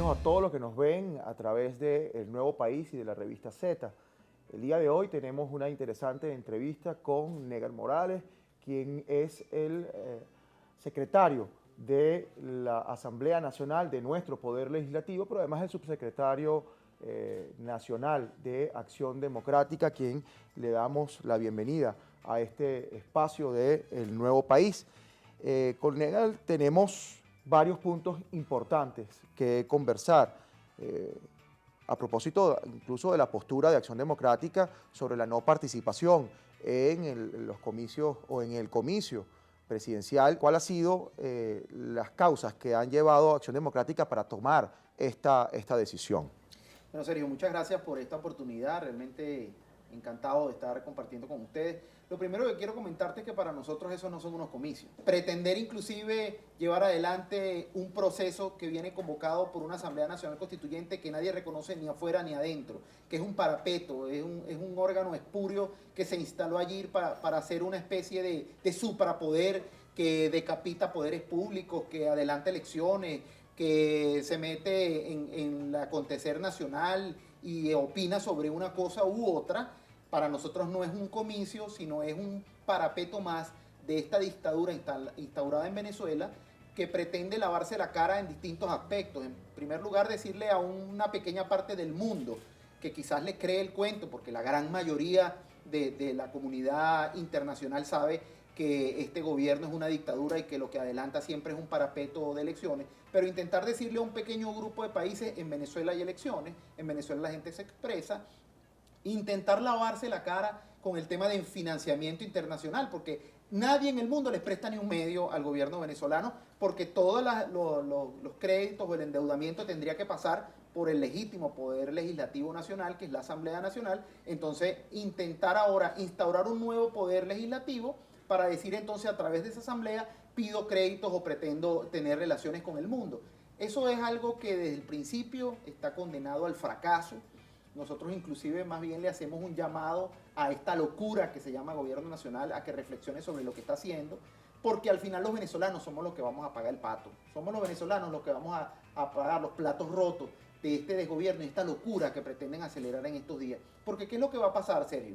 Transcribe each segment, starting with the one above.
días a todos los que nos ven a través de El Nuevo País y de la revista Z. El día de hoy tenemos una interesante entrevista con Negal Morales, quien es el secretario de la Asamblea Nacional de nuestro Poder Legislativo, pero además el subsecretario nacional de Acción Democrática, a quien le damos la bienvenida a este espacio de El Nuevo País. Con Negal tenemos varios puntos importantes que conversar, a propósito incluso de la postura de Acción Democrática sobre la no participación en los comicios o en el comicio presidencial. ¿Cuál ha sido las causas que han llevado a Acción Democrática para tomar esta decisión? Bueno, Sergio, muchas gracias por esta oportunidad. Realmente encantado de estar compartiendo con ustedes. Lo primero que quiero comentarte es que para nosotros esos no son unos comicios. Pretender inclusive llevar adelante un proceso que viene convocado por una Asamblea Nacional Constituyente que nadie reconoce ni afuera ni adentro, que es un parapeto, es un órgano espurio que se instaló allí para hacer una especie de suprapoder que decapita poderes públicos, que adelanta elecciones, que se mete en el acontecer nacional y opina sobre una cosa u otra. Para nosotros no es un comicio, sino es un parapeto más de esta dictadura instaurada en Venezuela, que pretende lavarse la cara en distintos aspectos. En primer lugar, decirle a una pequeña parte del mundo que quizás le cree el cuento, porque la gran mayoría de la comunidad internacional sabe que este gobierno es una dictadura y que lo que adelanta siempre es un parapeto de elecciones, pero intentar decirle a un pequeño grupo de países: en Venezuela hay elecciones, en Venezuela la gente se expresa, intentar lavarse la cara con el tema de financiamiento internacional, porque nadie en el mundo les presta ni un medio al gobierno venezolano, porque todos los créditos o el endeudamiento tendría que pasar por el legítimo Poder Legislativo Nacional, que es la Asamblea Nacional. Entonces, intentar ahora instaurar un nuevo Poder Legislativo para decir entonces, a través de esa asamblea pido créditos o pretendo tener relaciones con el mundo. Eso es algo que desde el principio está condenado al fracaso. Nosotros inclusive más bien le hacemos un llamado a esta locura que se llama gobierno nacional a que reflexione sobre lo que está haciendo, porque al final los venezolanos somos los que vamos a pagar el pato, somos los venezolanos los que vamos a pagar los platos rotos de este desgobierno y esta locura que pretenden acelerar en estos días. Porque ¿qué es lo que va a pasar, Sergio?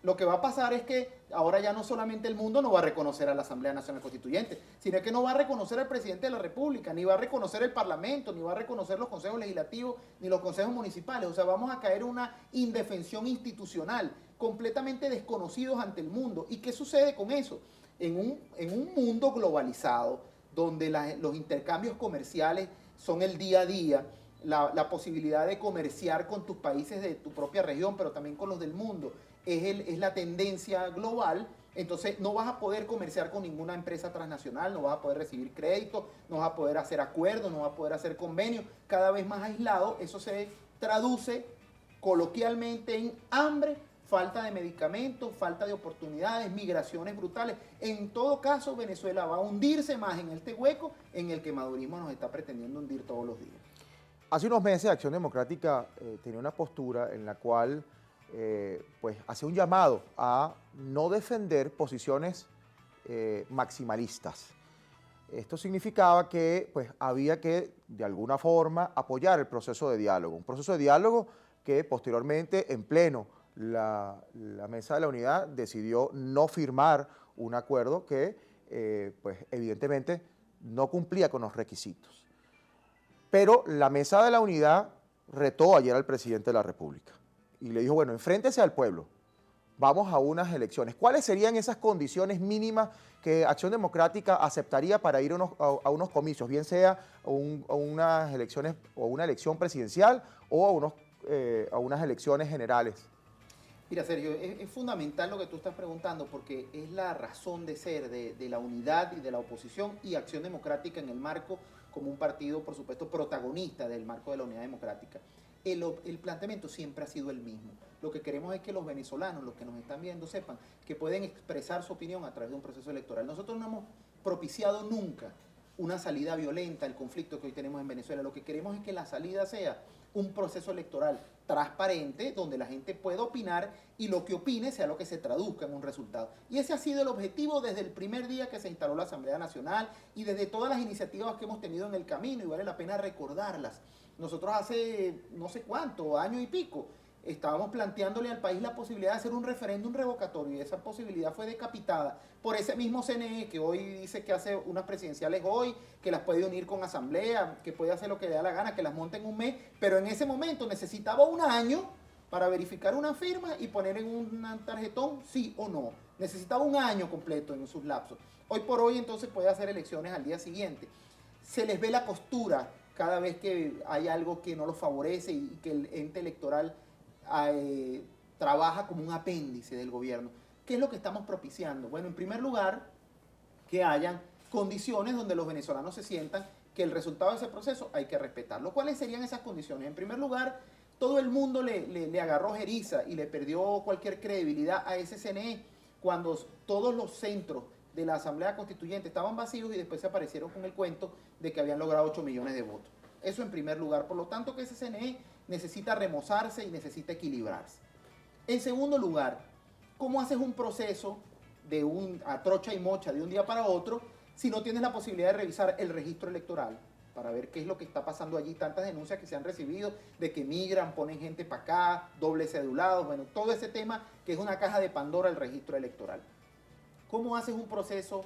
Lo que va a pasar es que ahora ya no solamente el mundo no va a reconocer a la Asamblea Nacional Constituyente, sino que no va a reconocer al presidente de la República, ni va a reconocer el Parlamento, ni va a reconocer los consejos legislativos, ni los consejos municipales. O sea, vamos a caer en una indefensión institucional, completamente desconocidos ante el mundo. ¿Y qué sucede con eso? En un mundo globalizado, donde los intercambios comerciales son el día a día, la posibilidad de comerciar con tus países de tu propia región, pero también con los del mundo, es la tendencia global. Entonces no vas a poder comerciar con ninguna empresa transnacional, no vas a poder recibir créditos, no vas a poder hacer acuerdos, no vas a poder hacer convenios, cada vez más aislado. Eso se traduce coloquialmente en hambre, falta de medicamentos, falta de oportunidades, migraciones brutales. En todo caso, Venezuela va a hundirse más en este hueco en el que madurismo nos está pretendiendo hundir todos los días. Hace unos meses Acción Democrática tenía una postura en la cual pues hace un llamado a no defender posiciones maximalistas. Esto significaba que pues, había que, de alguna forma, apoyar el proceso de diálogo. Un proceso de diálogo que posteriormente, en pleno, la Mesa de la Unidad decidió no firmar un acuerdo que, pues, evidentemente, no cumplía con los requisitos. Pero la Mesa de la Unidad retó ayer al presidente de la República y le dijo: bueno, enfréntese al pueblo, vamos a unas elecciones. ¿Cuáles serían esas condiciones mínimas que Acción Democrática aceptaría para ir a unos comicios, bien sea a unas elecciones o una elección presidencial o a unas elecciones generales? Mira, Sergio, es fundamental lo que tú estás preguntando, porque es la razón de ser de la unidad y de la oposición y Acción Democrática en el marco como un partido, por supuesto, protagonista del marco de la unidad democrática. El planteamiento siempre ha sido el mismo. Lo que queremos es que los venezolanos, los que nos están viendo, sepan que pueden expresar su opinión a través de un proceso electoral. Nosotros no hemos propiciado nunca una salida violenta al conflicto que hoy tenemos en Venezuela. Lo que queremos es que la salida sea un proceso electoral transparente, donde la gente pueda opinar y lo que opine sea lo que se traduzca en un resultado. Y ese ha sido el objetivo desde el primer día que se instaló la Asamblea Nacional y desde todas las iniciativas que hemos tenido en el camino, y vale la pena recordarlas. Nosotros hace no sé cuánto, año y pico, estábamos planteándole al país la posibilidad de hacer un referéndum revocatorio y esa posibilidad fue decapitada por ese mismo CNE que hoy dice que hace unas presidenciales hoy, que las puede unir con asamblea, que puede hacer lo que le da la gana, que las monte en un mes, pero en ese momento necesitaba un año para verificar una firma y poner en un tarjetón sí o no. Necesitaba un año completo en sus lapsos. Hoy por hoy entonces puede hacer elecciones al día siguiente. Se les ve la costura cada vez que hay algo que no los favorece y que el ente electoral trabaja como un apéndice del gobierno. ¿Qué es lo que estamos propiciando? Bueno, en primer lugar, que hayan condiciones donde los venezolanos se sientan que el resultado de ese proceso hay que respetarlo. ¿Cuáles serían esas condiciones? En primer lugar, todo el mundo le agarró jeriza y le perdió cualquier credibilidad a ese CNE cuando todos los centros de la Asamblea Constituyente estaban vacíos y después se aparecieron con el cuento de que habían logrado 8 millones de votos. Eso en primer lugar. Por lo tanto, que ese CNE necesita remozarse y necesita equilibrarse. En segundo lugar, ¿cómo haces un proceso a trocha y mocha de un día para otro si no tienes la posibilidad de revisar el registro electoral para ver qué es lo que está pasando allí? Tantas denuncias que se han recibido de que migran, ponen gente para acá, doble cedulados, bueno, todo ese tema que es una caja de Pandora el registro electoral. ¿Cómo haces un proceso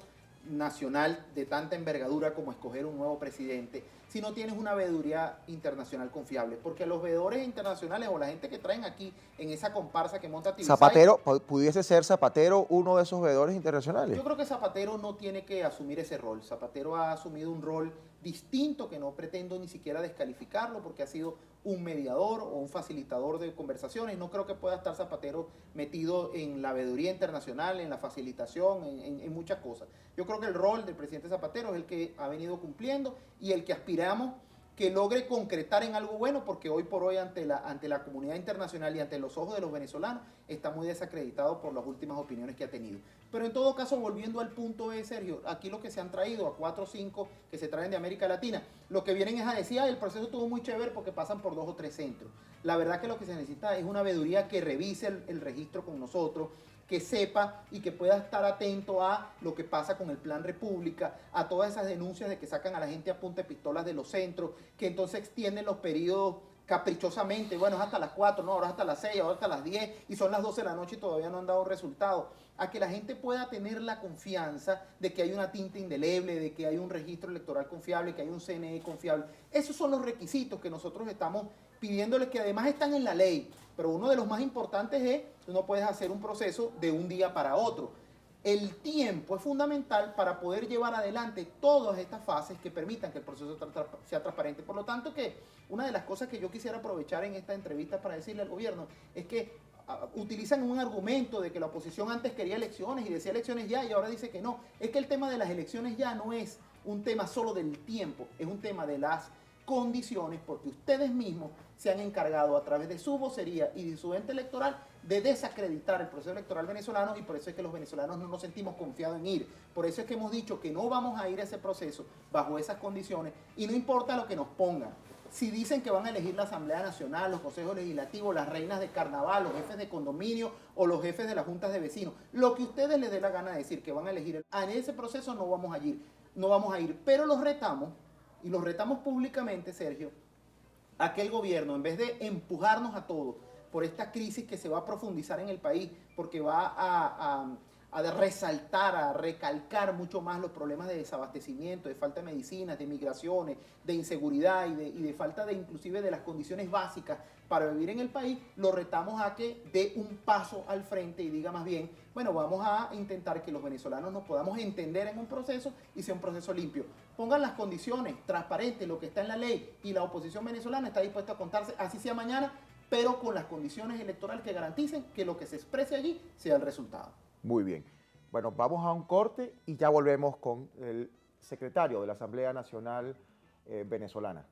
nacional de tanta envergadura como escoger un nuevo presidente si no tienes una veeduría internacional confiable? Porque los veedores internacionales o la gente que traen aquí en esa comparsa que monta Tibisay, Zapatero, ¿pudiese ser Zapatero uno de esos veedores internacionales? yo creo que Zapatero no tiene que asumir ese rol. Zapatero ha asumido un rol distinto que no pretendo ni siquiera descalificarlo porque ha sido un mediador o un facilitador de conversaciones. No creo que pueda estar Zapatero metido en la veeduría internacional, en la facilitación, en muchas cosas. Yo creo que el rol del presidente Zapatero es el que ha venido cumpliendo y el que aspiramos que logre concretar en algo bueno, porque hoy por hoy ante la comunidad internacional y ante los ojos de los venezolanos está muy desacreditado por las últimas opiniones que ha tenido. Pero en todo caso, volviendo al punto Sergio, aquí lo que se han traído a 4 o 5 que se traen de América Latina, lo que vienen es a decir, el proceso estuvo muy chévere porque pasan por 2 o 3 centros. La verdad que lo que se necesita es una veeduría que revise el registro con nosotros, que sepa y que pueda estar atento a lo que pasa con el Plan República, a todas esas denuncias de que sacan a la gente a punta de pistolas de los centros, que entonces extienden los periodos caprichosamente, bueno, es hasta las 4, no, ahora es hasta las 6, ahora hasta las 10, y son las 12 de la noche y todavía no han dado resultado. A que la gente pueda tener la confianza de que hay una tinta indeleble, de que hay un registro electoral confiable, que hay un CNE confiable. Esos son los requisitos que nosotros estamos pidiéndoles, que además están en la ley, pero uno de los más importantes es, tú no puedes hacer un proceso de un día para otro. El tiempo es fundamental para poder llevar adelante todas estas fases que permitan que el proceso sea transparente. Por lo tanto, que una de las cosas que yo quisiera aprovechar en esta entrevista para decirle al gobierno es que utilizan un argumento de que la oposición antes quería elecciones y decía elecciones ya y ahora dice que no. Es que el tema de las elecciones ya no es un tema solo del tiempo, es un tema de las condiciones, porque ustedes mismos se han encargado a través de su vocería y de su ente electoral de desacreditar el proceso electoral venezolano, y por eso es que los venezolanos no nos sentimos confiados en ir. Por eso es que hemos dicho que no vamos a ir a ese proceso bajo esas condiciones y no importa lo que nos pongan. Si dicen que van a elegir la Asamblea Nacional, los consejos legislativos, las reinas de carnaval, los jefes de condominio o los jefes de las juntas de vecinos, lo que ustedes les dé la gana de decir que van a elegir, en ese proceso no vamos a ir, pero los retamos, y los retamos públicamente, Sergio, a que el gobierno, en vez de empujarnos a todos por esta crisis que se va a profundizar en el país, porque va a resaltar, a recalcar mucho más los problemas de desabastecimiento, de falta de medicinas, de migraciones, de inseguridad y de falta de inclusive de las condiciones básicas para vivir en el país, lo retamos a que dé un paso al frente y diga más bien, bueno, vamos a intentar que los venezolanos nos podamos entender en un proceso y sea un proceso limpio. Pongan las condiciones transparentes, lo que está en la ley, y la oposición venezolana está dispuesta a contarse, así sea mañana, pero con las condiciones electorales que garanticen que lo que se exprese allí sea el resultado. Muy bien. Bueno, vamos a un corte y ya volvemos con el secretario de la Asamblea Nacional Venezolana.